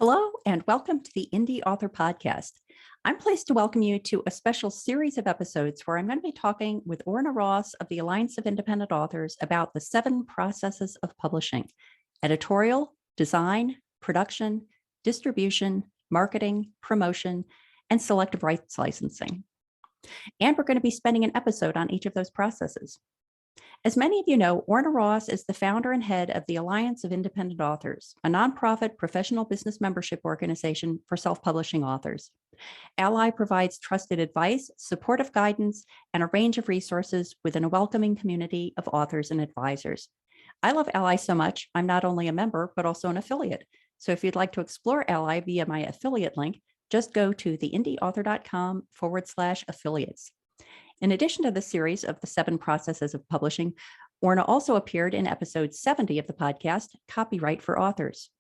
Hello, and welcome to the Indy Author Podcast. I'm pleased to welcome you to a special series of episodes where I'm going to be talking with Orna Ross of the Alliance of Independent Authors about the 7 processes of publishing: editorial, design, production, distribution, marketing, promotion, and selective rights licensing. And we're going to be spending an episode on each of those processes. As many of you know, Orna Ross is the founder and head of the Alliance of Independent Authors, a nonprofit professional business membership organization for self-publishing authors. Ally provides trusted advice, supportive guidance, and a range of resources within a welcoming community of authors and advisors. I love Ally so much, I'm not only a member, but also an affiliate. So if you'd like to explore Ally via my affiliate link, just go to theindyauthor.com/affiliates. In addition to the series of the 7 processes of publishing, Orna also appeared in episode 70 of the podcast, Copyright for Authors.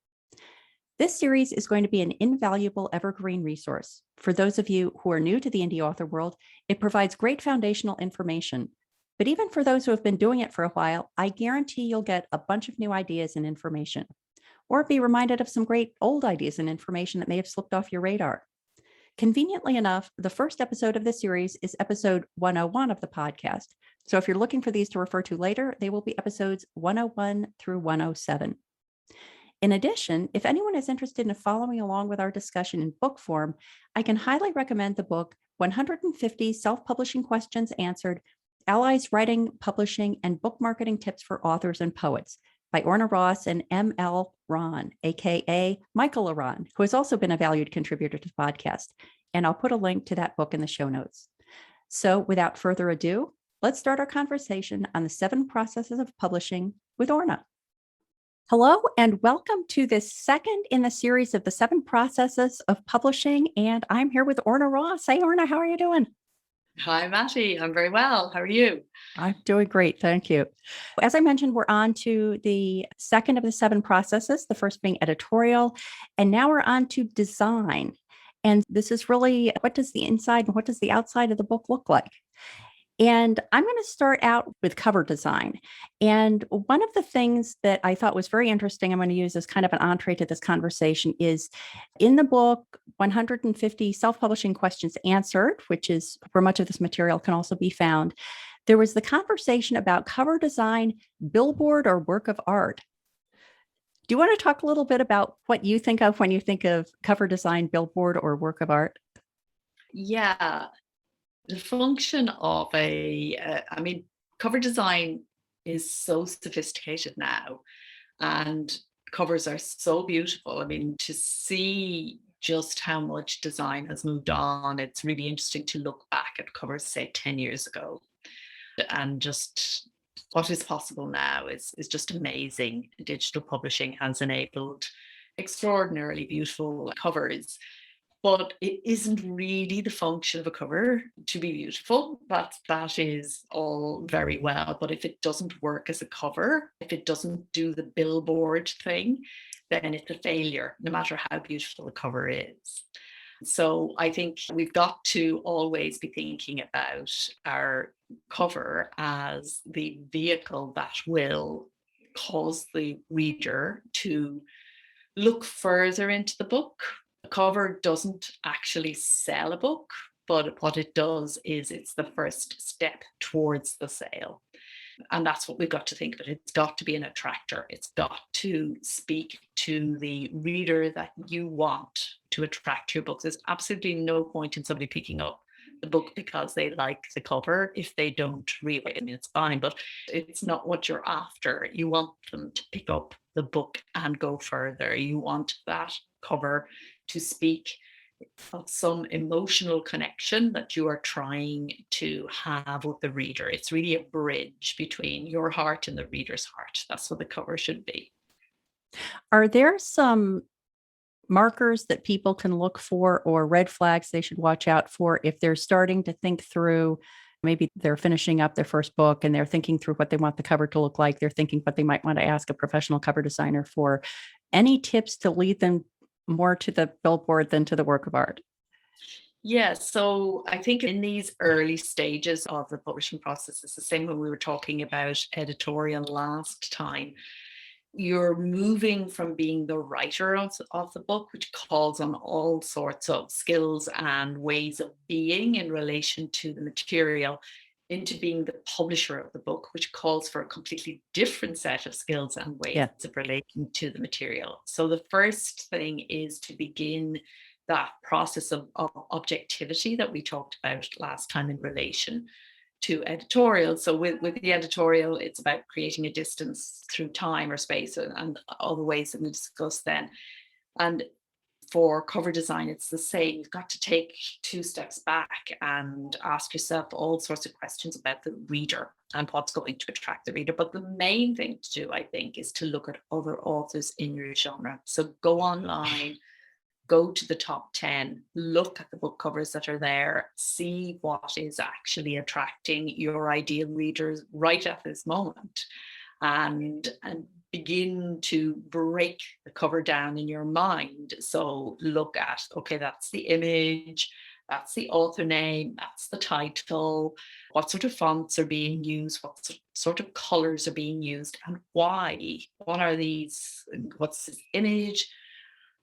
This series is going to be an invaluable evergreen resource. For those of you who are new to the indie author world, it provides great foundational information. But even for those who have been doing it for a while, I guarantee you'll get a bunch of new ideas and information, or be reminded of some great old ideas and information that may have slipped off your radar. Conveniently enough, the first episode of this series is episode 101 of the podcast. So if you're looking for these to refer to later, they will be episodes 101 through 107. In addition, if anyone is interested in following along with our discussion in book form, I can highly recommend the book 150 Self-Publishing Questions Answered: Allies Writing, Publishing, and Book Marketing Tips for Authors and Poets by Orna Ross and M.L. Ron, aka Michael Ron, who has also been a valued contributor to the podcast. And I'll put a link to that book in the show notes. So without further ado, let's start our conversation on the 7 processes of publishing with Orna. Hello, and welcome to this second in the series of the 7 processes of publishing. And I'm here with Orna Ross. Hey, Orna, how are you doing? Hi, Matty. I'm very well. How are you? I'm doing great. Thank you. As I mentioned, we're on to the second of the 7 processes, the first being editorial, and now we're on to design. And this is really, what does the inside and what does the outside of the book look like? And I'm going to start out with cover design. And one of the things that I thought was very interesting, I'm going to use as kind of an entree to this conversation, is in the book, 150 Self-Publishing Questions Answered, which is where much of this material can also be found. There was the conversation about cover design, billboard, or work of art. Do you want to talk a little bit about what you think of when you think of cover design, billboard, or work of art? Yeah, the function of cover design is so sophisticated now, and covers are so beautiful. I mean, to see just how much design has moved on, it's really interesting to look back at covers, say, 10 years ago, and just what is possible now is just amazing. Digital publishing has enabled extraordinarily beautiful covers, but it isn't really the function of a cover to be beautiful. That is all very well, but if it doesn't work as a cover, if it doesn't do the billboard thing, then it's a failure, no matter how beautiful the cover is. So I think we've got to always be thinking about our cover as the vehicle that will cause the reader to look further into the book. A cover doesn't actually sell a book, but what it does is it's the first step towards the sale. And that's what we've got to think about. It's got to be an attractor. It's got to speak to the reader that you want to attract your book. There's absolutely no point in somebody picking up the book because they like the cover if they don't read it. I mean, it's fine, but it's not what you're after. You want them to pick up the book and go further. You want that cover to speak of some emotional connection that you are trying to have with the reader. It's really a bridge between your heart and the reader's heart. That's what the cover should be. Are there some markers that people can look for or red flags they should watch out for if they're starting to think through, maybe they're finishing up their first book and they're thinking through what they want the cover to look like, they're thinking what they might want to ask a professional cover designer for? Any tips to lead them more to the billboard than to the work of art? Yeah, so I think in these early stages of the publishing process, it's the same when we were talking about editorial last time. you're moving from being the writer of the book, which calls on all sorts of skills and ways of being in relation to the material, into being the publisher of the book, which calls for a completely different set of skills and ways Yeah. of relating to the material. So the first thing is to begin that process of objectivity that we talked about last time in relation to editorial. So with the editorial, it's about creating a distance through time or space and all the ways that we discussed then. And for cover design, it's the same. You've got to take two steps back and ask yourself all sorts of questions about the reader and what's going to attract the reader. But the main thing to do, I think, is to look at other authors in your genre. So go online, go to the top 10, look at the book covers that are there, see what is actually attracting your ideal readers right at this moment, and begin to break the cover down in your mind. So look at, okay, that's the image, that's the author name, that's the title, what sort of fonts are being used, what sort of colors are being used, and why. What are these? What's this image?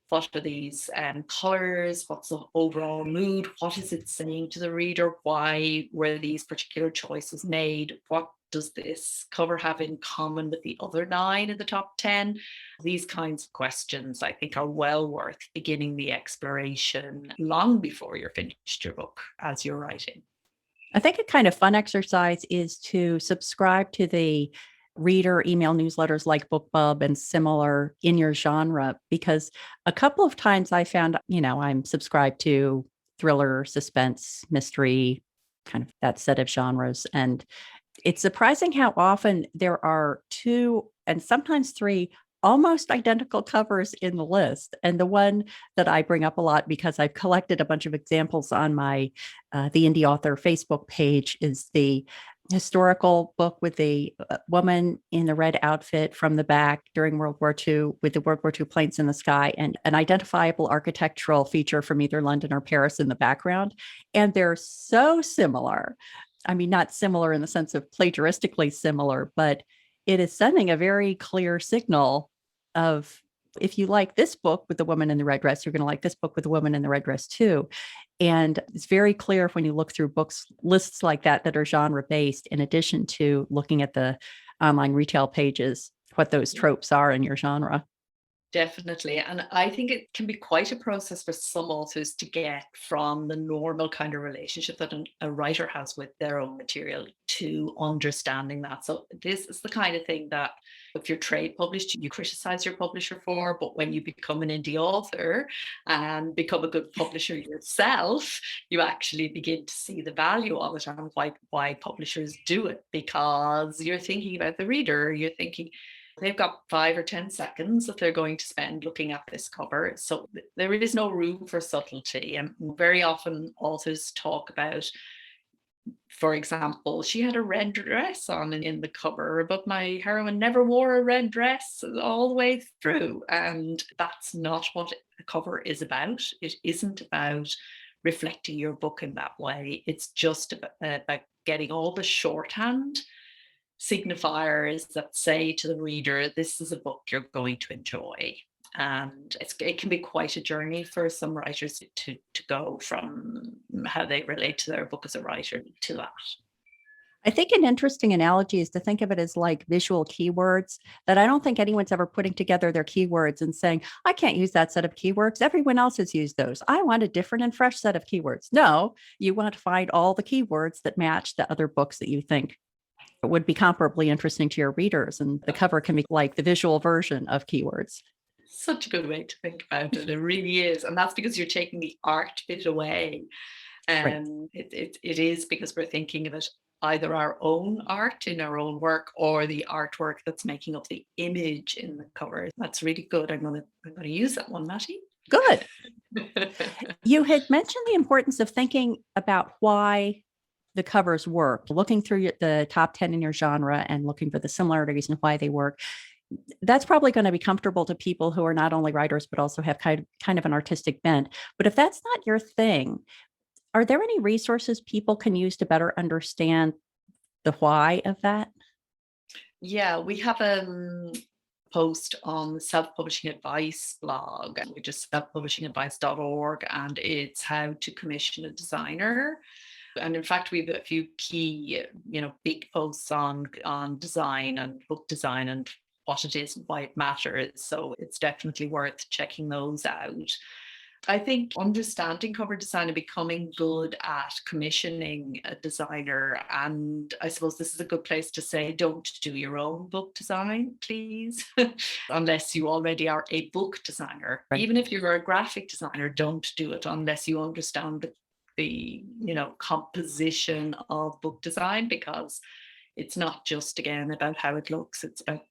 What are these colors? What's the overall mood? What is it saying to the reader? Why were these particular choices made? What does this cover have in common with the other 9 in the top 10? These kinds of questions, I think, are well worth beginning the exploration long before you're finished your book as you're writing. I think a kind of fun exercise is to subscribe to the reader email newsletters like BookBub and similar in your genre, because a couple of times I found, I'm subscribed to thriller, suspense, mystery, kind of that set of genres. And it's surprising how often there are 2 and sometimes 3 almost identical covers in the list. And the one that I bring up a lot, because I've collected a bunch of examples on my the Indy author Facebook page, is the historical book with the woman in the red outfit from the back during World War II with the World War II planes in the sky, and an identifiable architectural feature from either London or Paris in the background. And they're so similar. I mean, not similar in the sense of plagiaristically similar, but it is sending a very clear signal of, if you like this book with the woman in the red dress, you're going to like this book with the woman in the red dress too. And it's very clear when you look through books lists like that are genre based, in addition to looking at the online retail pages, what those tropes are in your genre. Definitely. And I think it can be quite a process for some authors to get from the normal kind of relationship that a writer has with their own material to understanding that. So this is the kind of thing that if you're trade published, you criticize your publisher for, but when you become an indie author and become a good publisher yourself, you actually begin to see the value of it and why publishers do it, because you're thinking about the reader, you're thinking, they've got 5 or 10 seconds that they're going to spend looking at this cover. So there is no room for subtlety. And very often authors talk about, for example, she had a red dress on in the cover, but my heroine never wore a red dress all the way through. And that's not what the cover is about. It isn't about reflecting your book in that way. It's just about getting all the shorthand signifiers that say to the reader, this is a book you're going to enjoy. And it can be quite a journey for some writers to go from how they relate to their book as a writer to that. I think an interesting analogy is to think of it as like visual keywords, that I don't think anyone's ever putting together their keywords and saying, I can't use that set of keywords. Everyone else has used those. I want a different and fresh set of keywords. No, you want to find all the keywords that match the other books that you think would be comparably interesting to your readers. And the cover can be like the visual version of keywords. Such a good way to think about it. It really is. And that's because you're taking the art bit away. Right. It is because we're thinking of it either our own art in our own work or the artwork that's making up the image in the cover. That's really good. I'm going to use that one, Matty. Good. You had mentioned the importance of thinking about why the covers work, looking through the top 10 in your genre and looking for the similarities and why they work. That's probably going to be comfortable to people who are not only writers, but also have kind of an artistic bent. But if that's not your thing, are there any resources people can use to better understand the why of that? Yeah, we have post on the self-publishing advice blog, which is selfpublishingadvice.org, and it's how to commission a designer. And in fact, we have a few key, big posts on design and book design and what it is and why it matters. So it's definitely worth checking those out. I think understanding cover design and becoming good at commissioning a designer. And I suppose this is a good place to say, don't do your own book design, please, unless you already are a book designer. Right. Even if you're a graphic designer, don't do it unless you understand the composition of book design, because it's not just, again, about how it looks. It's about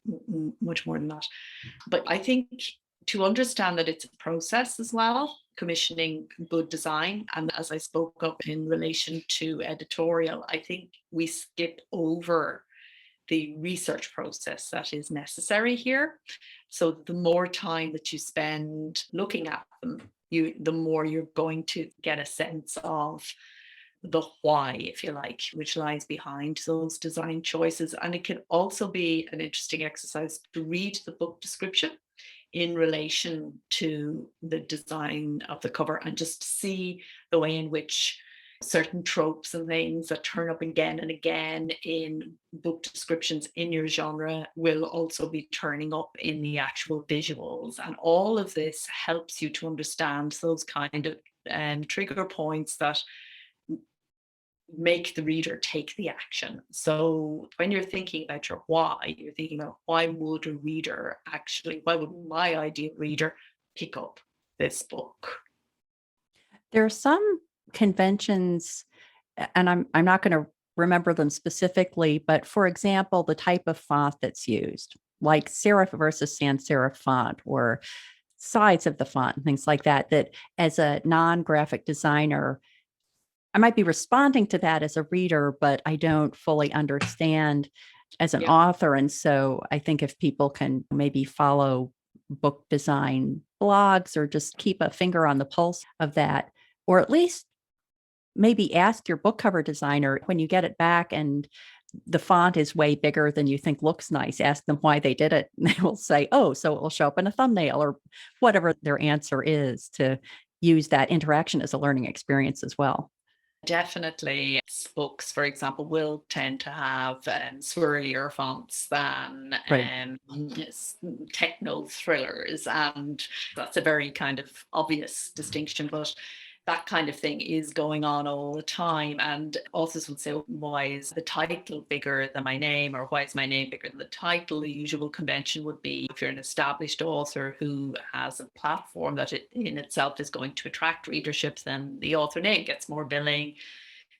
much more than that. But I think to understand that it's a process as well, commissioning good design. And as I spoke of in relation to editorial, I think we skip over the research process that is necessary here. So the more time that you spend looking at them, the more you're going to get a sense of the why, if you like, which lies behind those design choices. And it can also be an interesting exercise to read the book description in relation to the design of the cover and just see the way in which certain tropes and things that turn up again and again in book descriptions in your genre will also be turning up in the actual visuals. And all of this helps you to understand those kind of trigger points that make the reader take the action. So when you're thinking about your why, you're thinking about why would my ideal reader pick up this book? There are some conventions, and I'm not going to remember them specifically, but for example, the type of font that's used, like serif versus sans serif font, or size of the font and things like that, that as a non-graphic designer, I might be responding to that as a reader, but I don't fully understand as an author. And so I think if people can maybe follow book design blogs or just keep a finger on the pulse of that, or at least maybe ask your book cover designer when you get it back and the font is way bigger than you think looks nice, ask them why they did it. And they will say, oh, so it will show up in a thumbnail, or whatever their answer is, to use that interaction as a learning experience as well. Definitely. Books, for example, will tend to have swirlier fonts than techno thrillers. And that's a very kind of obvious distinction, but that kind of thing is going on all the time. And authors would say, why is the title bigger than my name, or why is my name bigger than the title? The usual convention would be, if you're an established author who has a platform that in itself is going to attract readership, then the author name gets more billing.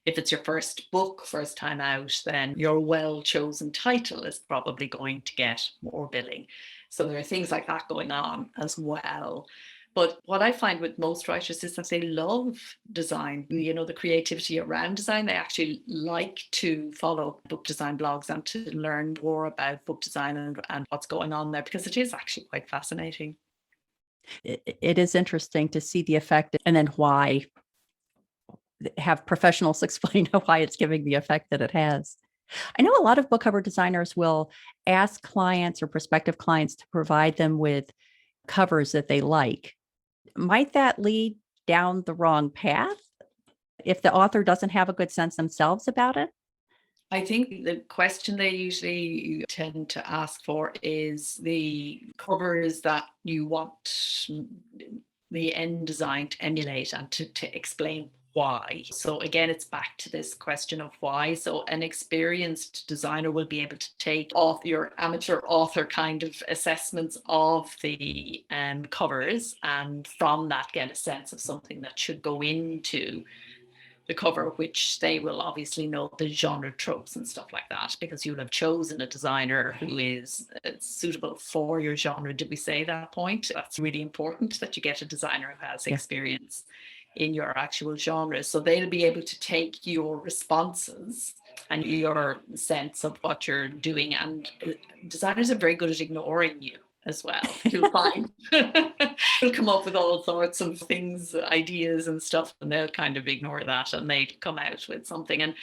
If it's your first book, first time out, then your well-chosen title is probably going to get more billing. So there are things like that going on as well. But what I find with most writers is that they love design, the creativity around design. They actually like to follow book design blogs and to learn more about book design and what's going on there, because it is actually quite fascinating. It is interesting to see the effect, and then why, have professionals explain why it's giving the effect that it has. I know a lot of book cover designers will ask clients or prospective clients to provide them with covers that they like. Might that lead down the wrong path if the author doesn't have a good sense themselves about it? I think the question they usually tend to ask for is the covers that you want the end design to emulate and to explain why. So again, it's back to this question of why. So an experienced designer will be able to take off your amateur author kind of assessments of the covers, and from that get a sense of something that should go into the cover, which they will obviously know the genre tropes and stuff like that, because you'll have chosen a designer who is suitable for your genre. Did we say that point? That's really important, that you get a designer who has experience in your actual genre. So they'll be able to take your responses and your sense of what you're doing. And designers are very good at ignoring you as well. You'll find they'll come up with all sorts of things, ideas and stuff, and they'll kind of ignore that, and they come out with something. And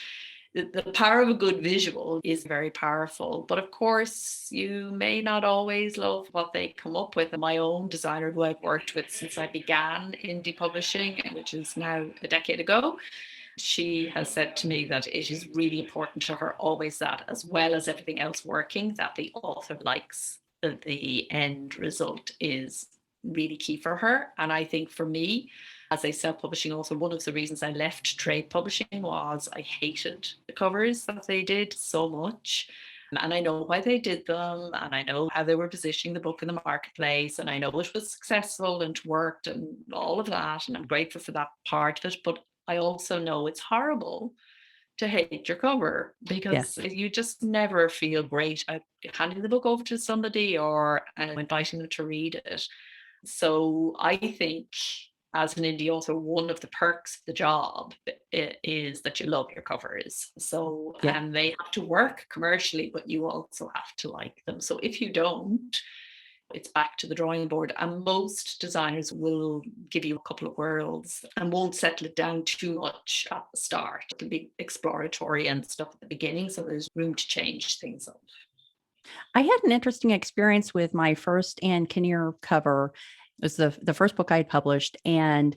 the power of a good visual is very powerful. But of course, you may not always love what they come up with. My own designer, who I've worked with since I began indie publishing, which is now a decade ago, she has said to me that it is really important to her always that, as well as everything else working, that the author likes the end result is really key for her. And I think for me, as a self-publishing author, one of the reasons I left trade publishing was I hated the covers that they did so much. And I know why they did them, and I know how they were positioning the book in the marketplace, and I know it was successful and worked and all of that. And I'm grateful for that part of it. But I also know it's horrible to hate your cover, because Yes. you just never feel great at handing the book over to somebody or inviting them to read it. So I think as an indie author, one of the perks of the job is that you love your covers. So, Yeah. and they have to work commercially, but you also have to like them. So if you don't, it's back to the drawing board. And most designers will give you a couple of whirls and won't settle it down too much at the start. It'll be exploratory and stuff at the beginning, so there's room to change things up. I had an interesting experience with my first Anne Kinnear cover. It was the first book I had published. And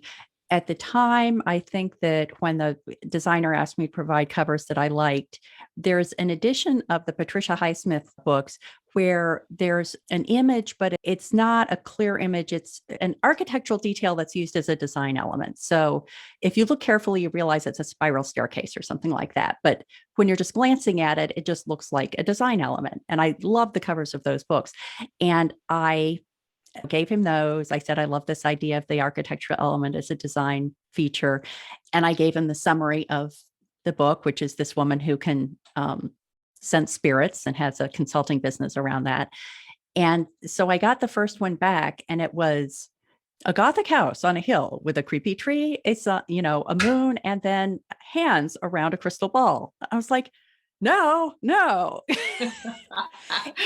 at the time, I think that when the designer asked me to provide covers that I liked, there's an edition of the Patricia Highsmith books where there's an image, but it's not a clear image. It's an architectural detail that's used as a design element. So if you look carefully, you realize it's a spiral staircase or something like that. But when you're just glancing at it, it just looks like a design element. And I love the covers of those books. And I gave him those. I said, I love this idea of the architectural element as a design feature. And I gave him the summary of the book, which is this woman who can sense spirits and has a consulting business around that. And so I got the first one back, and it was a Gothic house on a hill with a creepy tree, a moon, and then hands around a crystal ball. I was like, no.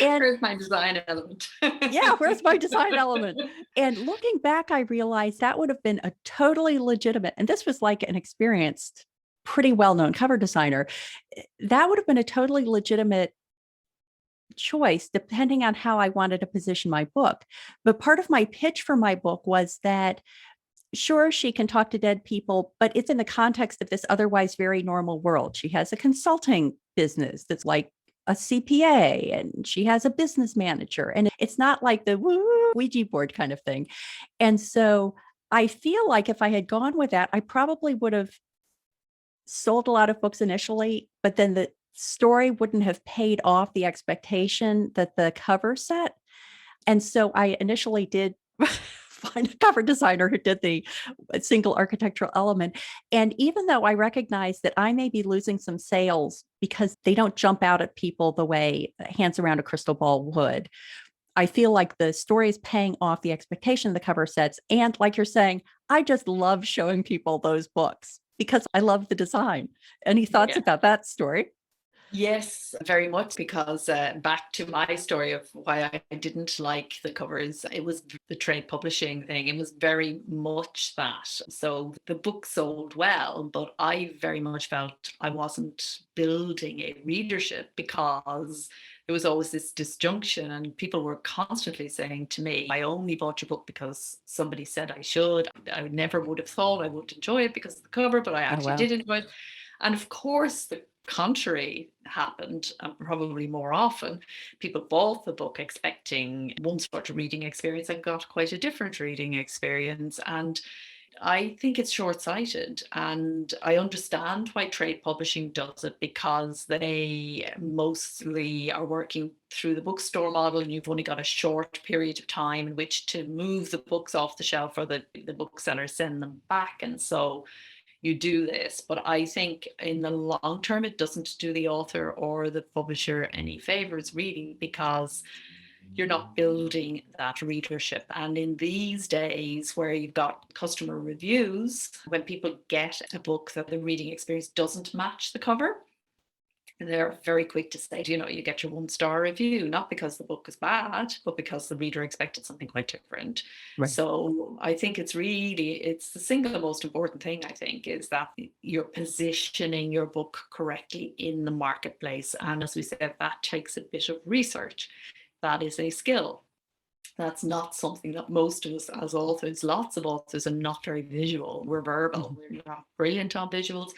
And Where's my design element? yeah, where's my design element? And looking back, I realized that would have been a totally legitimate, and this was like an experienced, pretty well-known cover designer. That would have been a totally legitimate choice depending on how I wanted to position my book. But part of my pitch for my book was that sure, she can talk to dead people, but it's in the context of this otherwise very normal world. She has a consulting business that's like a CPA, and she has a business manager, and it's not like the woo Ouija board kind of thing. And so I feel like if I had gone with that, I probably would have sold a lot of books initially, but then the story wouldn't have paid off the expectation that the cover set. And so I initially did find a cover designer who did the single architectural element. And even though I recognize that I may be losing some sales because they don't jump out at people the way hands around a crystal ball would, I feel like the story is paying off the expectation the cover sets. And like you're saying, I just love showing people those books because I love the design. Any thoughts Yeah. about that story? Yes, very much, because back to my story of why I didn't like the covers, it was the trade publishing thing. It was very much that. So the book sold well, but I very much felt I wasn't building a readership, because there was always this disjunction, and people were constantly saying to me, I only bought your book because somebody said I should. I never would have thought I would enjoy it because of the cover, but I Oh, actually wow. did enjoy it. And of course, the contrary happened, probably more often. People bought the book expecting one sort of reading experience and got quite a different reading experience. And I think it's short-sighted, and I understand why trade publishing does it, because they mostly are working through the bookstore model, and you've only got a short period of time in which to move the books off the shelf, or the booksellers send them back. And so you do this. But I think in the long term, it doesn't do the author or the publisher any favors, really, because you're not building that readership. And in these days where you've got customer reviews, when people get a book that the reading experience doesn't match the cover, And they're very quick to say, you get your 1-star review, not because the book is bad, but because the reader expected something quite different. Right. So I think it's the single most important thing, I think, is that you're positioning your book correctly in the marketplace. And as we said, that takes a bit of research. That is a skill. That's not something that most of us as authors, lots of authors, are not very visual. We're verbal. Mhm. We're not brilliant on visuals.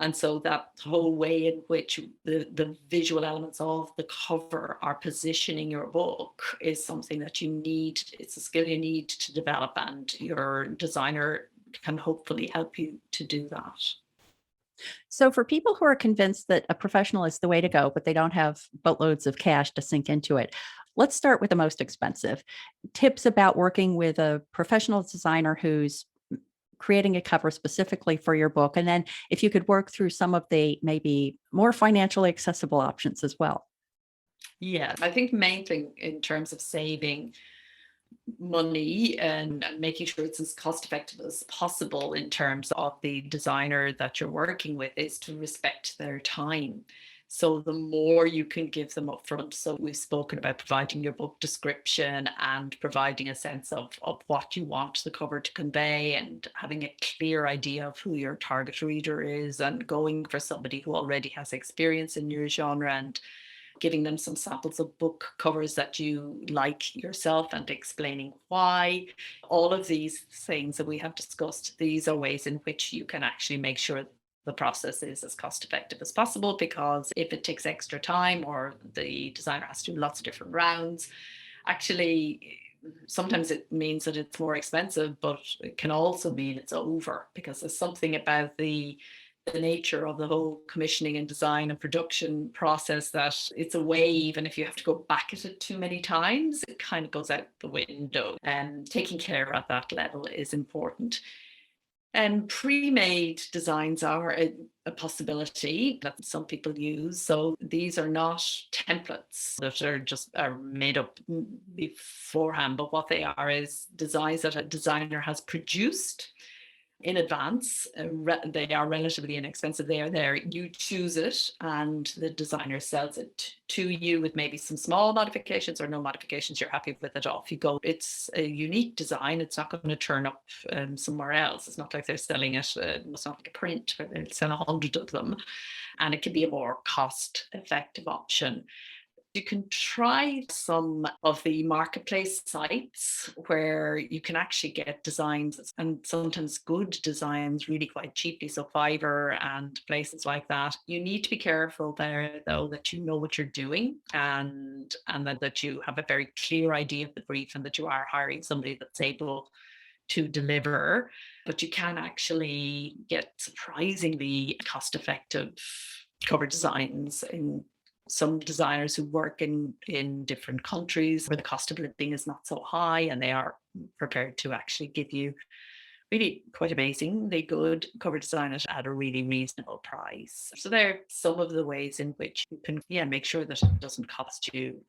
And so that whole way in which the visual elements of the cover are positioning your book is something that you need. It's a skill you need to develop, and your designer can hopefully help you to do that. So, for people who are convinced that a professional is the way to go, but they don't have boatloads of cash to sink into it, let's start with the most expensive tips about working with a professional designer who's creating a cover specifically for your book. And then if you could work through some of the maybe more financially accessible options as well. Yeah, I think the main thing in terms of saving money and making sure it's as cost effective as possible in terms of the designer that you're working with is to respect their time. So the more you can give them upfront. So we've spoken about providing your book description and providing a sense of what you want the cover to convey, and having a clear idea of who your target reader is, and going for somebody who already has experience in your genre, and giving them some samples of book covers that you like yourself and explaining why. All of these things that we have discussed, these are ways in which you can actually make sure the process is as cost effective as possible, because if it takes extra time or the designer has to do lots of different rounds, actually sometimes it means that it's more expensive, but it can also mean it's over, because there's something about the nature of the whole commissioning and design and production process that it's a way, even if you have to go back at it too many times, it kind of goes out the window. And taking care at that level is important. And pre-made designs are a possibility that some people use. So these are not templates that are made up beforehand, but what they are is designs that a designer has produced in advance. They are relatively inexpensive. They are there. You choose it, and the designer sells it to you with maybe some small modifications or no modifications. You're happy with it, off you go. It's a unique design. It's not going to turn up somewhere else. It's not like they're selling it. It's not like a print where they'll sell 100 of them, and it can be a more cost-effective option. You can try some of the marketplace sites where you can actually get designs, and sometimes good designs, really quite cheaply. So Fiverr and places like that. You need to be careful there, though, that you know what you're doing, and that you have a very clear idea of the brief, and that you are hiring somebody that's able to deliver. But you can actually get surprisingly cost effective cover designs in some designers who work in different countries where the cost of living is not so high, and they are prepared to actually give you really quite amazingly good cover design at a really reasonable price. So there are some of the ways in which you can, yeah, make sure that it doesn't cost you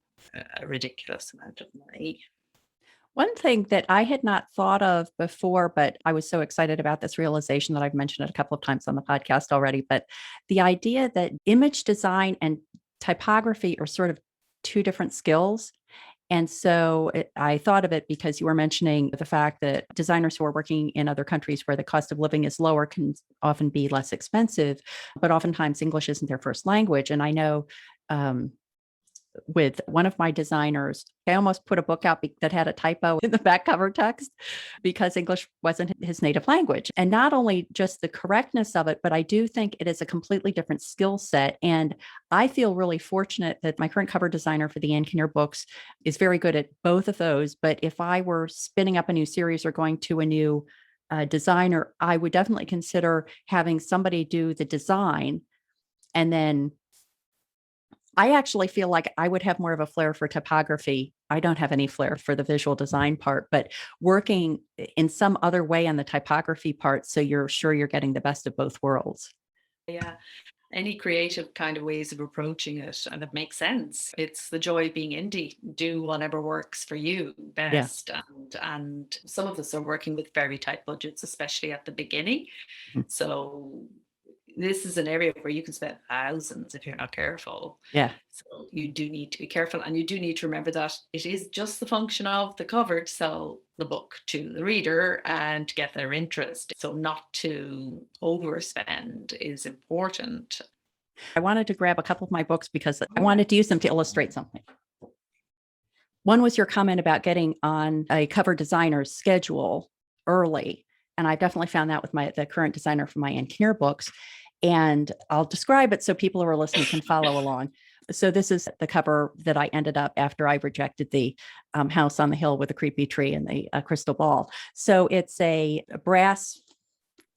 a ridiculous amount of money. One thing that I had not thought of before, but I was so excited about this realization that I've mentioned it a couple of times on the podcast already, but the idea that image design and typography are sort of two different skills. And so I thought of it because you were mentioning the fact that designers who are working in other countries where the cost of living is lower can often be less expensive, but oftentimes English isn't their first language. And I know um, with one of my designers, I almost put a book out that had a typo in the back cover text because English wasn't his native language. And not only just the correctness of it, but I do think it is a completely different skill set. And I feel really fortunate that my current cover designer for the Ann Kinnear books is very good at both of those. But if I were spinning up a new series or going to a new designer, I would definitely consider having somebody do the design. And then I actually feel like I would have more of a flair for typography. I don't have any flair for the visual design part, but working in some other way on the typography part, so you're sure you're getting the best of both worlds. Yeah. Any creative kind of ways of approaching it, and it makes sense. It's the joy of being indie. Do whatever works for you Yeah. best. And some of us are working with very tight budgets, especially at the beginning. Mhm. So this is an area where you can spend thousands if you're not careful. Yeah. So you do need to be careful, and you do need to remember that it is just the function of the cover to sell the book to the reader and to get their interest. So not to overspend is important. I wanted to grab a couple of my books because I wanted to use them to illustrate something. One was your comment about getting on a cover designer's schedule early. And I definitely found that with the current designer for my Ann Kinnear books. And I'll describe it so people who are listening can follow along. So this is the cover that I ended up after I rejected the house on the hill with a creepy tree and the crystal ball. So it's a brass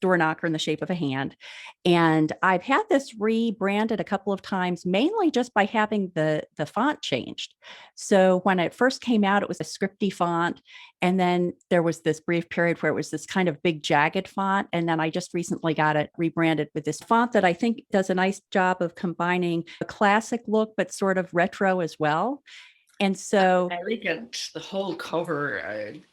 door knocker in the shape of a hand. And I've had this rebranded a couple of times, mainly just by having the font changed. So when it first came out, it was a scripty font. And then there was this brief period where it was this kind of big jagged font. And then I just recently got it rebranded with this font that I think does a nice job of combining a classic look, but sort of retro as well. And so elegant, the whole cover,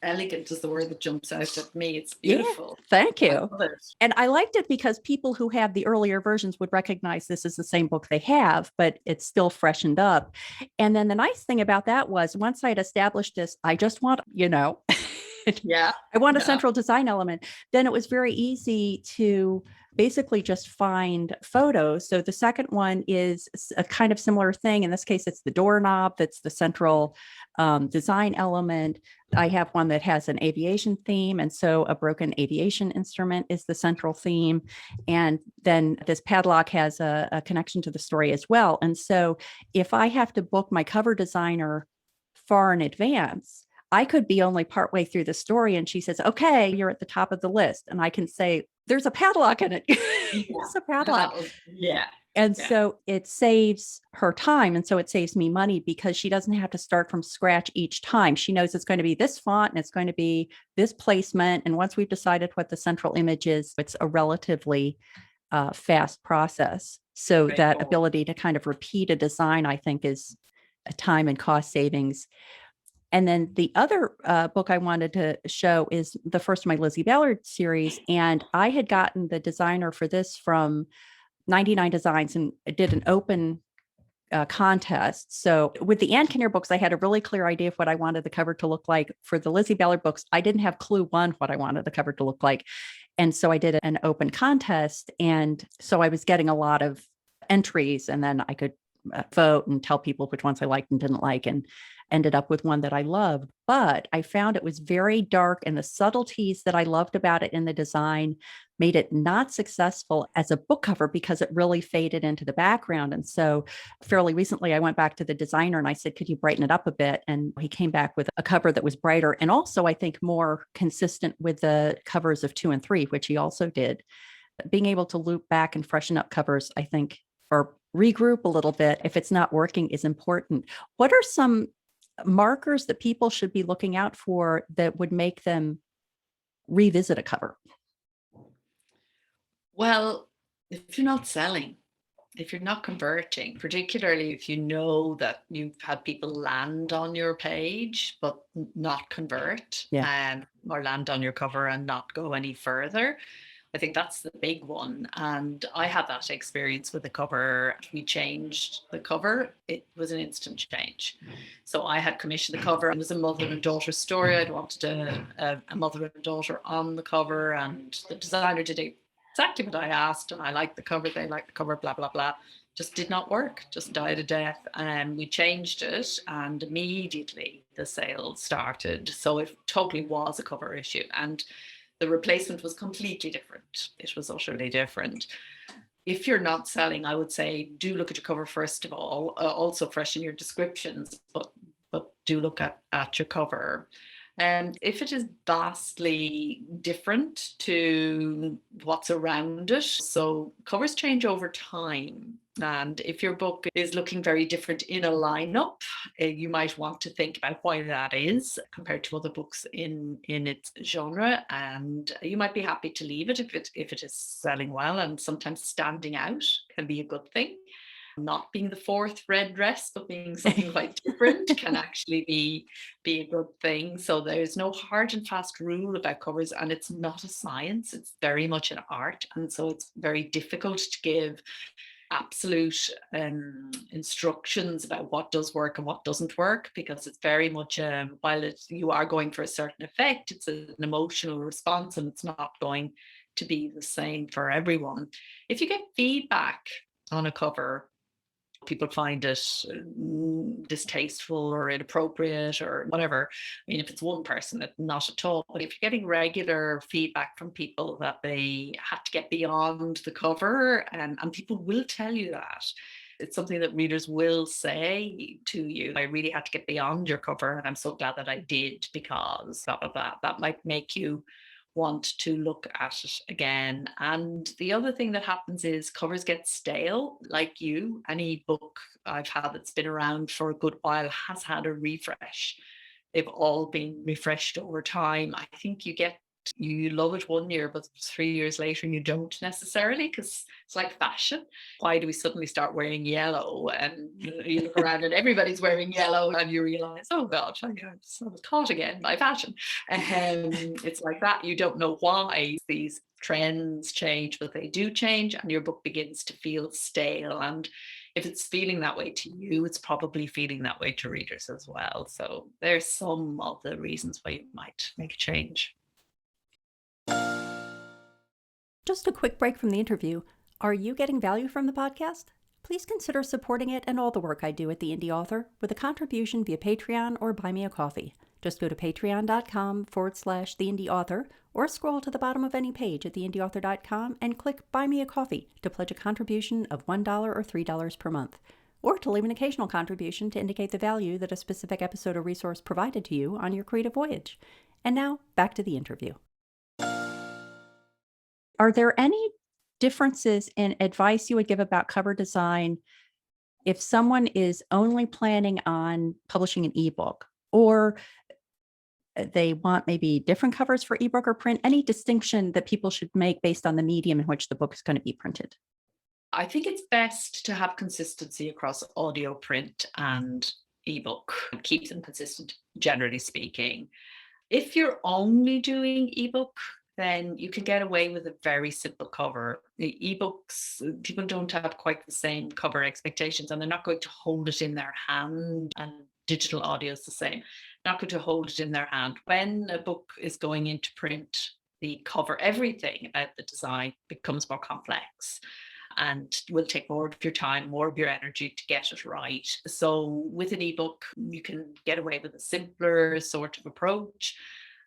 elegant is the word that jumps out at me. It's yeah, beautiful. thank I you. love it. And I liked it because people who have the earlier versions would recognize this is the same book they have, but it's still freshened up. And then the nice thing about that was once I'd established this, I just want, Yeah. I want a central design element. Then it was very easy to basically just find photos. So the second one is a kind of similar thing. In this case, it's the doorknob that's the central design element. I have one that has an aviation theme. And so a broken aviation instrument is the central theme. And then this padlock has a connection to the story as well. And so if I have to book my cover designer far in advance, I could be only partway through the story and she says, okay, you're at the top of the list. And I can say, there's a padlock in it. It's a padlock. Yeah. And so it saves her time. And so it saves me money because she doesn't have to start from scratch each time. She knows it's going to be this font and it's going to be this placement. And once we've decided what the central image is, it's a relatively fast process. So Right. that ability to kind of repeat a design, I think, is a time and cost savings. And then the other book I wanted to show is the first of my Lizzie Ballard series. And I had gotten the designer for this from 99 Designs and did an open contest. So with the Ann Kinnear books, I had a really clear idea of what I wanted the cover to look like. For the Lizzie Ballard books, I didn't have clue one, what I wanted the cover to look like. And so I did an open contest. And so I was getting a lot of entries and then I could vote and tell people which ones I liked and didn't like, and ended up with one that I loved. But I found it was very dark and the subtleties that I loved about it in the design made it not successful as a book cover because it really faded into the background. And so fairly recently, I went back to the designer and I said, could you brighten it up a bit? And he came back with a cover that was brighter and also, I think, more consistent with the covers of 2 and 3, which he also did. But being able to loop back and freshen up covers, I think, or regroup a little bit if it's not working is important. What are some markers that people should be looking out for that would make them revisit a cover? Well, if you're not selling, if you're not converting, particularly if you know that you've had people land on your page but not convert, or land on your cover and not go any further, I think that's the big one. And I had that experience with the cover. We changed the cover. It was an instant change. So I had commissioned the cover. It was a mother and daughter story. I'd wanted a mother and daughter on the cover, and the designer did exactly what I asked. And I liked the cover. They liked the cover, blah, blah, blah. Just did not work, just died a death. And we changed it, and immediately the sales started. So it totally was a cover issue. And the replacement was completely different. It was utterly different. If you're not selling, I would say do look at your cover first of all. Also freshen your descriptions, but do look at your cover. And if it is vastly different to what's around it, so covers change over time. And if your book is looking very different in a lineup, you might want to think about why that is compared to other books in its genre. And you might be happy to leave it if it is selling well, and sometimes standing out can be a good thing. not being the fourth red dress, but being something quite different can actually be a good thing. So there's no hard and fast rule about covers, and it's not a science. It's very much an art. And so it's very difficult to give absolute instructions about what does work and what doesn't work, because it's very much while you are going for a certain effect, it's an emotional response, and it's not going to be the same for everyone. If you get feedback on a cover, people find it distasteful or inappropriate or whatever. I mean, if it's one person, not at all. But if you're getting regular feedback from people that they had to get beyond the cover, and people will tell you that. It's something that readers will say to you. I really had to get beyond your cover, and I'm so glad that I did, because that might make you want to look at it again. And the other thing that happens is covers get stale. Like any book I've had that's been around for a good while has had a refresh. They've all been refreshed over time. I think you love it one year, but 3 years later you don't necessarily, because it's like fashion. Why do we suddenly start wearing yellow? And you look around and everybody's wearing yellow, and you realize, oh God, I was caught again by fashion. It's like that. You don't know why these trends change, but they do change, and your book begins to feel stale. And if it's feeling that way to you, it's probably feeling that way to readers as well. So there's some of the reasons why you might make a change. Just a quick break from the interview. Are you getting value from the podcast? Please consider supporting it and all the work I do at The Indie Author with a contribution via Patreon or Buy Me a Coffee. Just go to patreon.com/The Indie Author, or scroll to the bottom of any page at theindieauthor.com and click Buy Me a Coffee to pledge a contribution of $1 or $3 per month, or to leave an occasional contribution to indicate the value that a specific episode or resource provided to you on your creative voyage. And now, back to the interview. Are there any differences in advice you would give about cover design if someone is only planning on publishing an ebook, or they want maybe different covers for ebook or print? Any distinction that people should make based on the medium in which the book is going to be printed? I think it's best to have consistency across audio, print, and ebook. Keep them consistent, generally speaking. If you're only doing ebook, then you can get away with a very simple cover. The ebooks, people don't have quite the same cover expectations, and they're not going to hold it in their hand. And digital audio is the same. Not going to hold it in their hand. When a book is going into print, the cover, everything about the design becomes more complex and will take more of your time, more of your energy to get it right. So with an ebook, you can get away with a simpler sort of approach.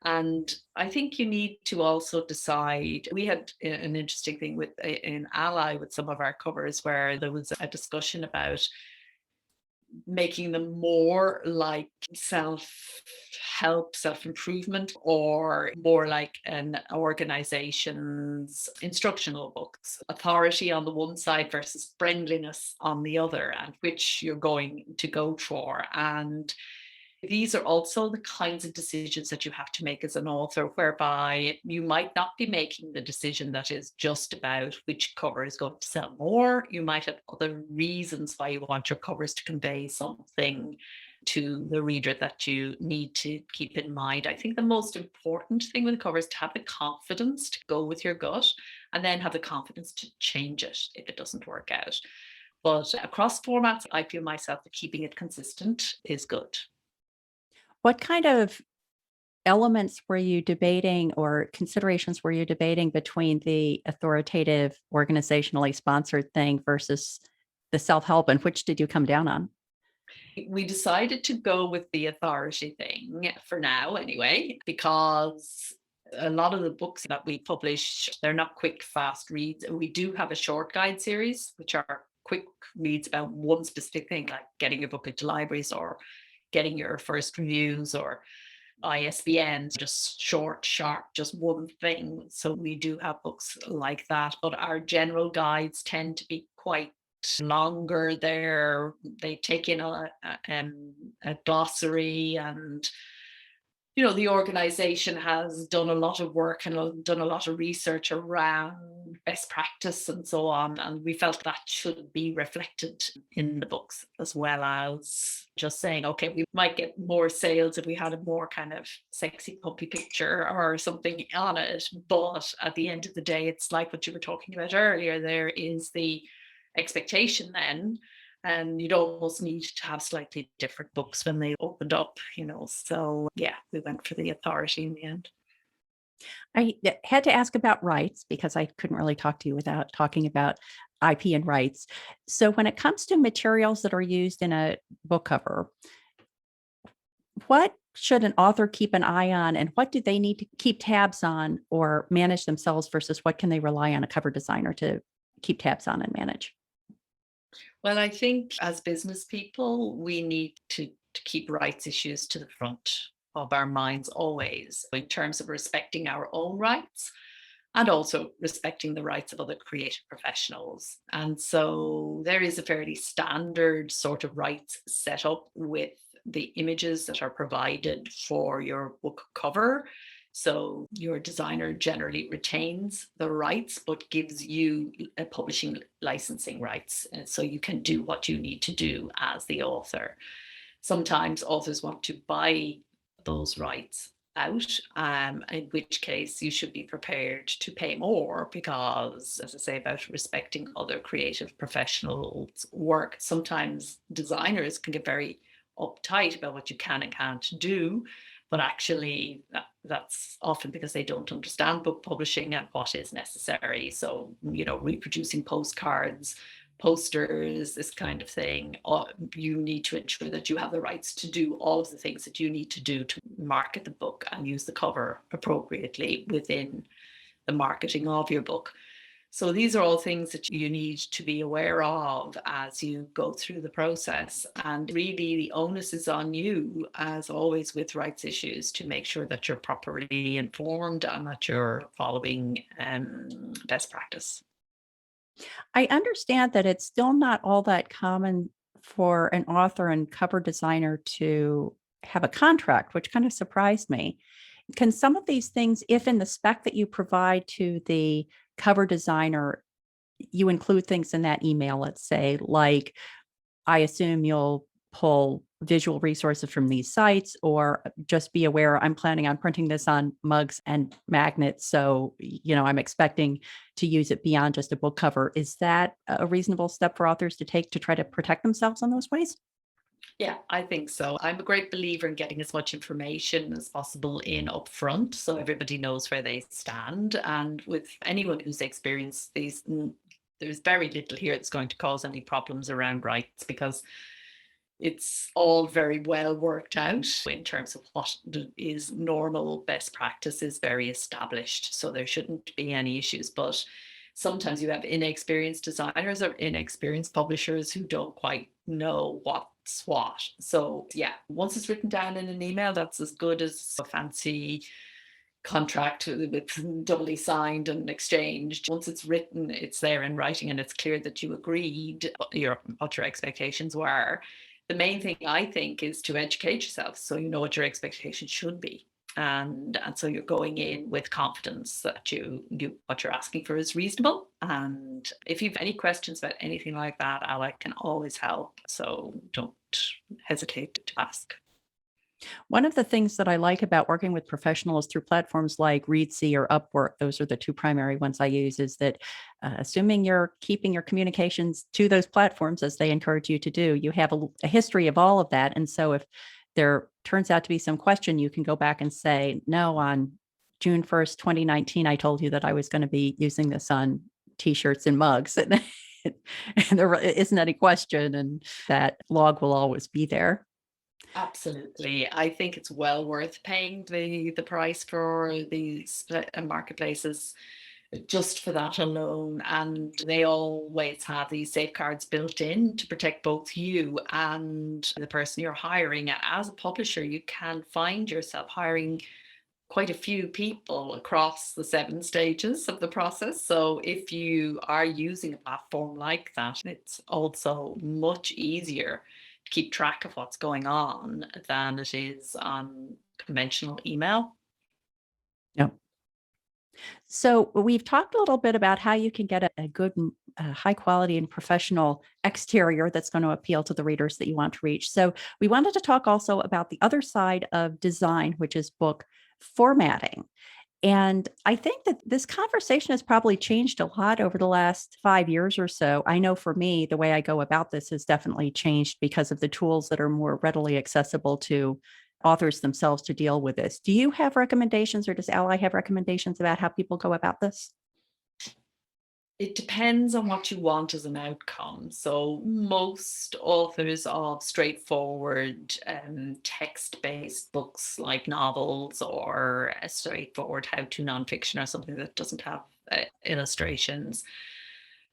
And I think you need to also decide. We had an interesting thing with in Ally with some of our covers, where there was a discussion about making them more like self-help, self-improvement, or more like an organization's instructional books. Authority on the one side versus friendliness on the other, and which you're going to go for. And these are also the kinds of decisions that you have to make as an author, whereby you might not be making the decision that is just about which cover is going to sell more. You might have other reasons why you want your covers to convey something to the reader that you need to keep in mind. I think the most important thing with the cover is to have the confidence to go with your gut, and then have the confidence to change it if it doesn't work out. But across formats, I feel myself that keeping it consistent is good. What kind of elements were you debating, or considerations were you debating, between the authoritative, organizationally sponsored thing versus the self-help, and which did you come down on? We decided to go with the authority thing for now anyway, because a lot of the books that we publish, they're not quick, fast reads. We do have a short guide series, which are quick reads about one specific thing, like getting your book into libraries, or getting your first reviews, or ISBN, just short, sharp, just one thing. So we do have books like that, but our general guides tend to be quite longer. They take in a glossary and the organization has done a lot of work and done a lot of research around best practice and so on. And we felt that should be reflected in the books, as well as just saying, okay, we might get more sales if we had a more kind of sexy puppy picture or something on it. But at the end of the day, it's like what you were talking about earlier. There is the expectation then, and you'd almost need to have slightly different books when they opened up. So yeah, we went for the authority in the end. Had to ask about rights because I couldn't really talk to you without talking about IP and rights. So when it comes to materials that are used in a book cover, what should an author keep an eye on, and what do they need to keep tabs on or manage themselves versus what can they rely on a cover designer to keep tabs on and manage? Well, I think as business people, we need to keep rights issues to the front of our minds always, in terms of respecting our own rights and also respecting the rights of other creative professionals. And so there is a fairly standard sort of rights set up with the images that are provided for your book cover. So your designer generally retains the rights, but gives you a publishing licensing rights. And so you can do what you need to do as the author. Sometimes authors want to buy those rights out, in which case you should be prepared to pay more because, as I say, about respecting other creative professionals' work, sometimes designers can get very uptight about what you can and can't do. But actually, that's often because they don't understand book publishing and what is necessary. So, reproducing postcards, posters, this kind of thing. You need to ensure that you have the rights to do all of the things that you need to do to market the book and use the cover appropriately within the marketing of your book. So these are all things that you need to be aware of as you go through the process. And really, the onus is on you, as always with rights issues, to make sure that you're properly informed and that you're following best practice. I understand that it's still not all that common for an author and cover designer to have a contract, which kind of surprised me. Can some of these things, if in the spec that you provide to the cover designer, you include things in that email, let's say, like, I assume you'll pull visual resources from these sites, or just be aware I'm planning on printing this on mugs and magnets. So, I'm expecting to use it beyond just a book cover. Is that a reasonable step for authors to take to try to protect themselves in those ways? Yeah, I think so. I'm a great believer in getting as much information as possible in upfront so everybody knows where they stand. And with anyone who's experienced these, there's very little here that's going to cause any problems around rights because it's all very well worked out in terms of what is normal best practice is very established. So there shouldn't be any issues. But sometimes you have inexperienced designers or inexperienced publishers who don't quite know what's what. So yeah, once it's written down in an email, that's as good as a fancy contract with doubly signed and exchanged. Once it's written, it's there in writing, and it's clear that you agreed what your expectations were. The main thing I think is to educate yourself so you know what your expectations should be. And so you're going in with confidence that you what you're asking for is reasonable. And if you've any questions about anything like that, Alec can always help. So don't hesitate to ask. One of the things that I like about working with professionals through platforms like Readsy or Upwork, those are the two primary ones I use, is that assuming you're keeping your communications to those platforms as they encourage you to do, you have a history of all of that. And so if there turns out to be some question, you can go back and say, no, on June 1st, 2019, I told you that I was going to be using this on t-shirts and mugs. And there isn't any question, and that log will always be there. Absolutely. I think it's well worth paying the price for these marketplaces just for that alone. And they always have these safeguards built in to protect both you and the person you're hiring. And as a publisher, you can find yourself hiring quite a few people across the 7 stages of the process. So if you are using a platform like that, it's also much easier to keep track of what's going on than it is on conventional email. Yeah. So we've talked a little bit about how you can get a good, high quality and professional exterior that's going to appeal to the readers that you want to reach. So we wanted to talk also about the other side of design, which is book formatting. And I think that this conversation has probably changed a lot over the last 5 years or so. I know for me, the way I go about this has definitely changed because of the tools that are more readily accessible to authors themselves to deal with this. Do you have recommendations, or does Ally have recommendations about how people go about this? It depends on what you want as an outcome. So most authors of straightforward text-based books like novels or a straightforward how-to nonfiction or something that doesn't have illustrations.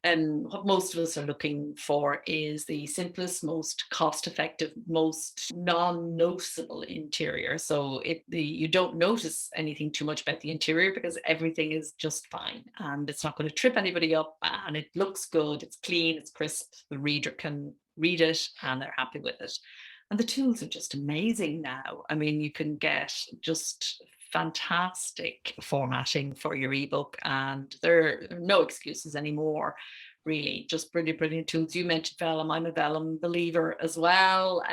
And what most of us are looking for is the simplest, most cost-effective, most non-noticeable interior. So you don't notice anything too much about the interior because everything is just fine and it's not going to trip anybody up, and it looks good, it's clean, it's crisp. The reader can read it and they're happy with it. And the tools are just amazing now. I mean, you can get just fantastic formatting for your ebook, and there are no excuses anymore. Really, just brilliant, brilliant tools. You mentioned Vellum. I'm a Vellum believer as well.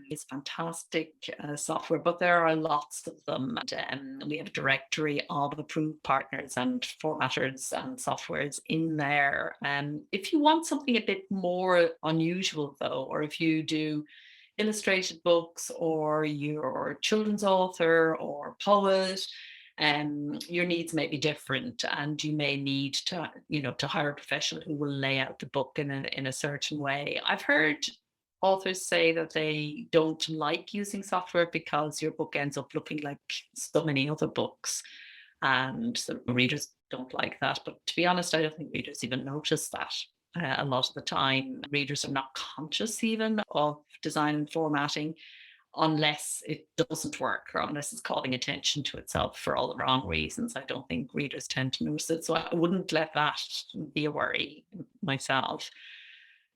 It's fantastic software, but there are lots of them. And we have a directory of approved partners and formatters and softwares in there. If you want something a bit more unusual, though, or if you do illustrated books or you're a children's author or poet, your needs may be different, and you may need to, to hire a professional who will lay out the book in a certain way. I've heard authors say that they don't like using software because your book ends up looking like so many other books, and the readers don't like that. But to be honest, I don't think readers even notice that. A lot of the time, readers are not conscious even of design and formatting unless it doesn't work or unless it's calling attention to itself for all the wrong reasons. I don't think readers tend to notice it. So I wouldn't let that be a worry myself.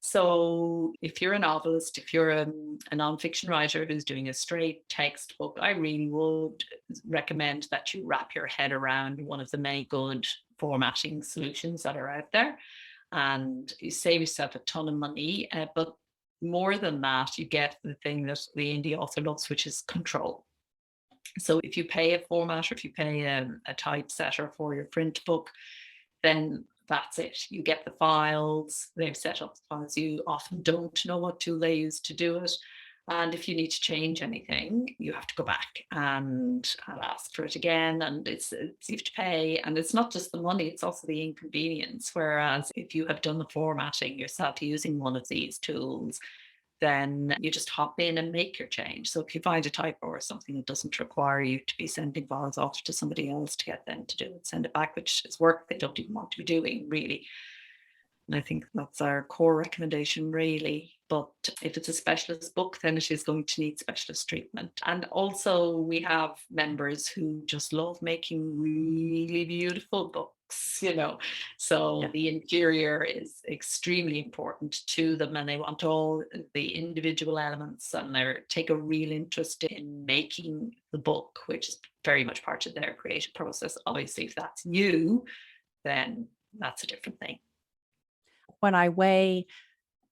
So if you're a novelist, if you're a nonfiction writer who's doing a straight text book, I really would recommend that you wrap your head around one of the many good formatting solutions that are out there, and you save yourself a ton of money. But more than that, you get the thing that the indie author loves, which is control. So if you pay a formatter, if you pay a typesetter for your print book, then that's it. You get the files, they've set up the files. You often don't know what tool they use to do it. And if you need to change anything, you have to go back and ask for it again. And you have to pay. And it's not just the money, it's also the inconvenience. Whereas if you have done the formatting yourself using one of these tools, then you just hop in and make your change. So if you find a typo or something that doesn't require you to be sending files off to somebody else to get them to do it, send it back, which is work they don't even want to be doing, really. And I think that's our core recommendation, really. But if it's a specialist book, then it is going to need specialist treatment. And also, we have members who just love making really beautiful books. So Yeah. the interior is extremely important to them, and they want all the individual elements, and they take a real interest in making the book, which is very much part of their creative process. Obviously, if that's you, then that's a different thing. When I weigh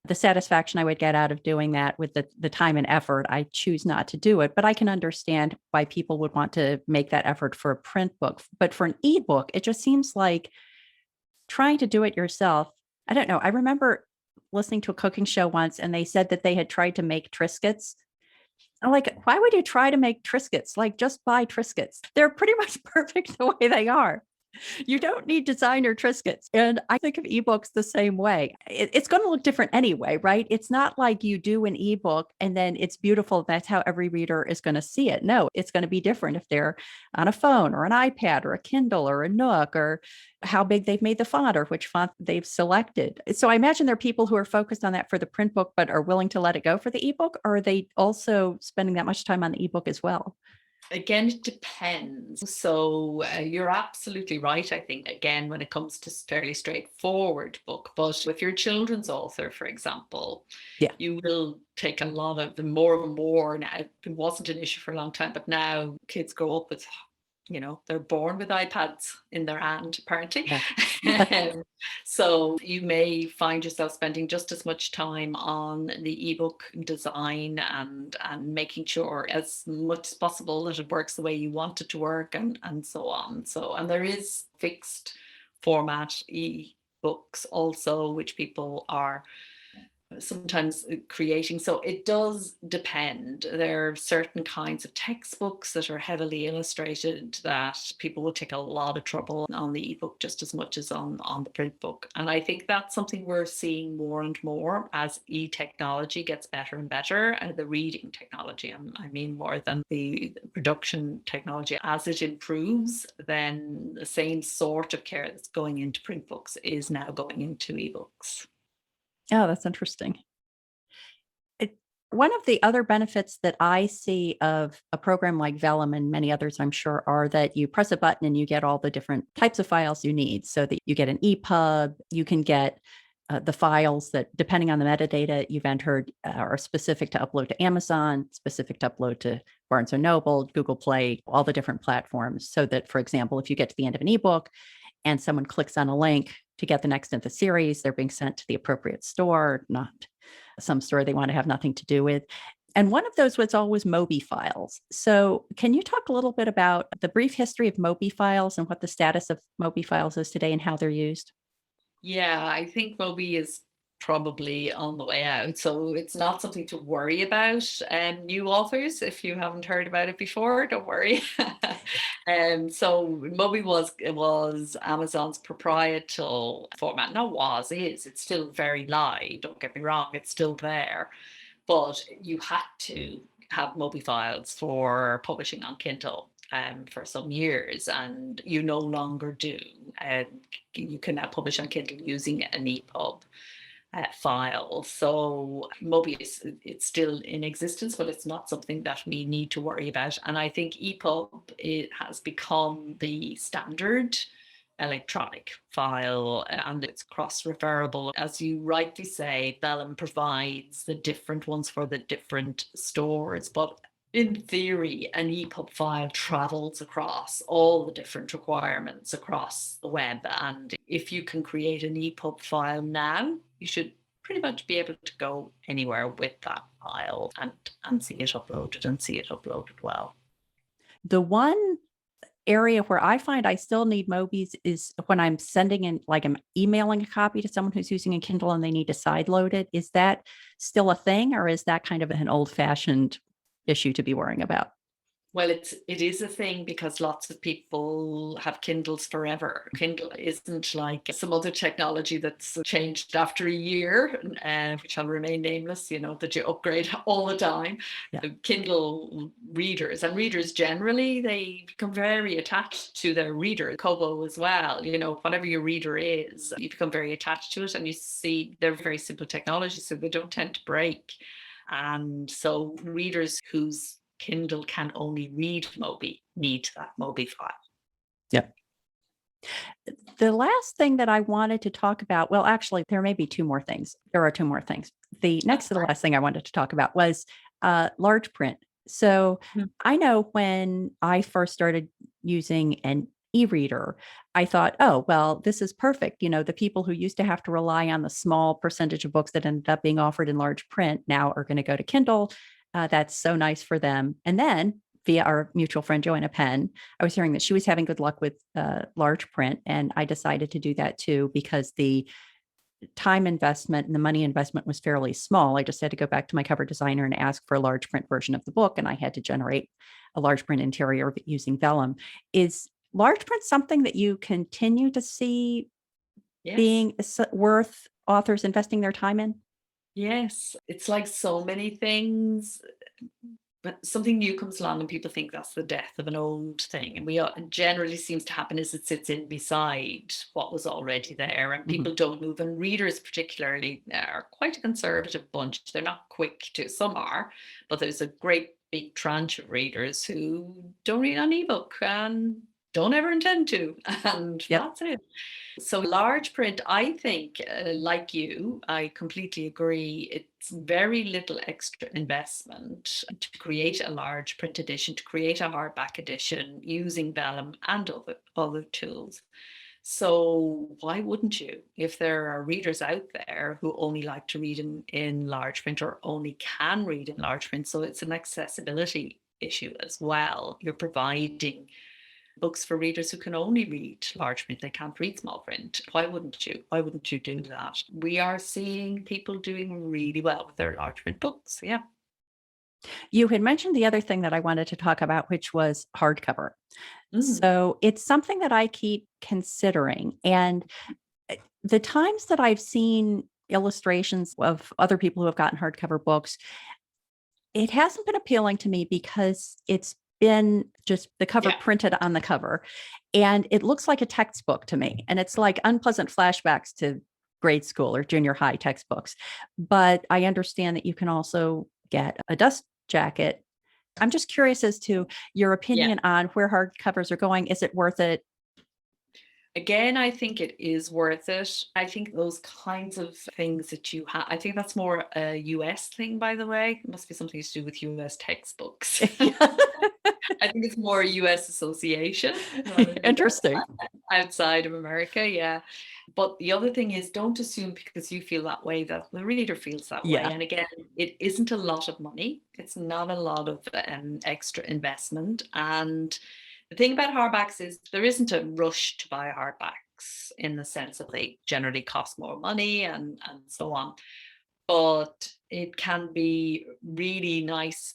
the satisfaction I would get out of doing that with the time and effort, I choose not to do it. But I can understand why people would want to make that effort for a print book. But for an ebook, it just seems like trying to do it yourself. I don't know. I remember listening to a cooking show once, and they said that they had tried to make Triscuits. I'm like, why would you try to make Triscuits? Like, just buy Triscuits. They're pretty much perfect the way they are. You don't need designer Triscuits. And I think of ebooks the same way. It's going to look different anyway, right? It's not like you do an ebook and then it's beautiful. That's how every reader is going to see it. No, it's going to be different if they're on a phone or an iPad or a Kindle or a Nook, or how big they've made the font or which font they've selected. So I imagine there are people who are focused on that for the print book, but are willing to let it go for the ebook. Or are they also spending that much time on the ebook as well? Again, it depends. So you're absolutely right. I think, again, when it comes to fairly straightforward book, but if you're a children's author, for example, Yeah. you will take a lot of the more and more. Now, it wasn't an issue for a long time, but now kids grow up with, they're born with iPads in their hand, apparently. Yeah. Um, so you may find yourself spending just as much time on the ebook design and making sure as much as possible that it works the way you want it to work and so on. So, and there is fixed format ebooks also, which people are sometimes creating. So it does depend. There are certain kinds of textbooks that are heavily illustrated that people will take a lot of trouble on the ebook just as much as on the print book. And I think that's something we're seeing more and more as e-technology gets better and better. The reading technology, I mean, more than the production technology. As it improves, then the same sort of care that's going into print books is now going into ebooks. Oh, that's interesting. One of the other benefits that I see of a program like Vellum and many others, I'm sure, are that you press a button and you get all the different types of files you need, so that you get an EPUB, you can get the files that, depending on the metadata you've entered, are specific to upload to Amazon, specific to upload to Barnes & Noble, Google Play, all the different platforms. So that, for example, if you get to the end of an ebook and someone clicks on a link to get the next in the series, they're being sent to the appropriate store, not some store they want to have nothing to do with. And one of those was always Mobi files. So can you talk a little bit about the brief history of Mobi files and what the status of Mobi files is today and how they're used? Yeah, I think Moby is probably on the way out. So it's not something to worry about. New authors, if you haven't heard about it before, don't worry. So Moby was Amazon's proprietary format. Not was, is. It's still very live. Don't get me wrong, it's still there. But you had to have Moby files for publishing on Kindle for some years, and you no longer do. And you can now publish on Kindle using an EPUB file. So Mobius, it's still in existence, but it's not something that we need to worry about. And I think EPUB, it has become the standard electronic file, and it's cross-referable. As you rightly say, Vellum provides the different ones for the different stores, but in theory, an EPUB file travels across all the different requirements across the web. And if you can create an EPUB file now, you should pretty much be able to go anywhere with that file and see it uploaded well. The one area where I find I still need Mobies is when I'm sending in, like I'm emailing a copy to someone who's using a Kindle and they need to sideload it. Is that still a thing, or is that kind of an old-fashioned issue to be worrying about? Well, it is a thing because lots of people have Kindles forever. Kindle isn't like some other technology that's changed after a year, which I'll remain nameless, that you upgrade all the time. Yeah. The Kindle readers, and readers generally, they become very attached to their reader. Kobo as well, whatever your reader is, you become very attached to it, and you see they're very simple technology, so they don't tend to break. And so readers whose Kindle can only read Mobi need that Mobi file. Yeah. The last thing that I wanted to talk about, well, actually, there may be two more things. There are two more things. The next to the last thing I wanted to talk about was large print. So I know when I first started using an e-reader, I thought, oh, well, this is perfect. The people who used to have to rely on the small percentage of books that ended up being offered in large print now are going to go to Kindle. That's so nice for them. And then via our mutual friend, Joanna Penn, I was hearing that she was having good luck with large print. And I decided to do that too, because the time investment and the money investment was fairly small. I just had to go back to my cover designer and ask for a large print version of the book. And I had to generate a large print interior using Vellum. Is large print something that you continue to see being worth authors investing their time in? Yes, it's like so many things. But something new comes along and people think that's the death of an old thing. And generally seems to happen is it sits in beside what was already there, and people don't move. And readers particularly are quite a conservative bunch. They're not quick to, some are, but there's a great big tranche of readers who don't read on ebook and don't ever intend to. And Yep. that's it. So large print, I think, like you, I completely agree. It's very little extra investment to create a large print edition, to create a hardback edition using vellum and other tools. So why wouldn't you? If there are readers out there who only like to read in large print or only can read in large print, so it's an accessibility issue as well. You're providing books for readers who can only read large print, they can't read small print. Why wouldn't you? Why wouldn't you do that? We are seeing people doing really well with their large print books. Yeah. You had mentioned the other thing that I wanted to talk about, which was hardcover. Mm. So it's something that I keep considering. And the times that I've seen illustrations of other people who have gotten hardcover books, it hasn't been appealing to me because it's been just the cover printed on the cover. And it looks like a textbook to me. And it's like unpleasant flashbacks to grade school or junior high textbooks. But I understand that you can also get a dust jacket. I'm just curious as to your opinion on where hardcovers are going. Is it worth it? Again, I think it is worth it. I think those kinds of things that you have, I think that's more a US thing, by the way. It must be something to do with US textbooks. I think it's more a US association. Interesting. Outside of America, yeah. But the other thing is, don't assume because you feel that way that the reader feels that way. And again, it isn't a lot of money. It's not a lot of extra investment. And the thing about hardbacks is there isn't a rush to buy hardbacks in the sense that they generally cost more money and so on. But it can be really nice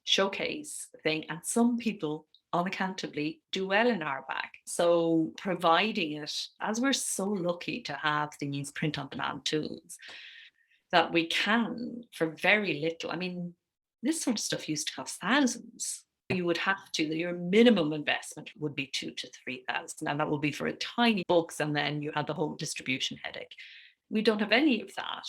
showcase thing. And some people unaccountably do well in hardback. So providing it, as we're so lucky to have these print on demand tools, that we can for very little. I mean, this sort of stuff used to cost thousands. You would have to, your minimum investment would be 2,000 to 3,000, and that will be for a tiny books, and then you had the whole distribution headache. We don't have any of that.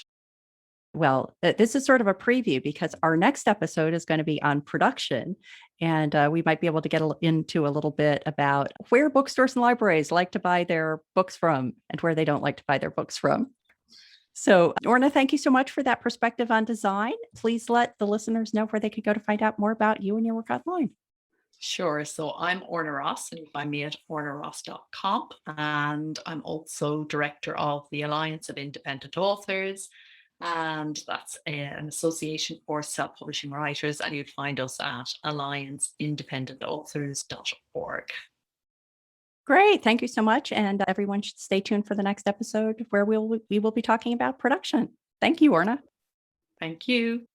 Well, this is sort of a preview because our next episode is going to be on production. And we might be able to get into a little bit about where bookstores and libraries like to buy their books from and where they don't like to buy their books from. So, Orna, thank you so much for that perspective on design. Please let the listeners know where they could go to find out more about you and your work online. Sure. So I'm Orna Ross, and you find me at ornaross.com. And I'm also director of the Alliance of Independent Authors. And that's an association for self-publishing writers. And you'd find us at allianceindependentauthors.org. Great. Thank you so much. And everyone should stay tuned for the next episode where we will be talking about production. Thank you, Orna. Thank you.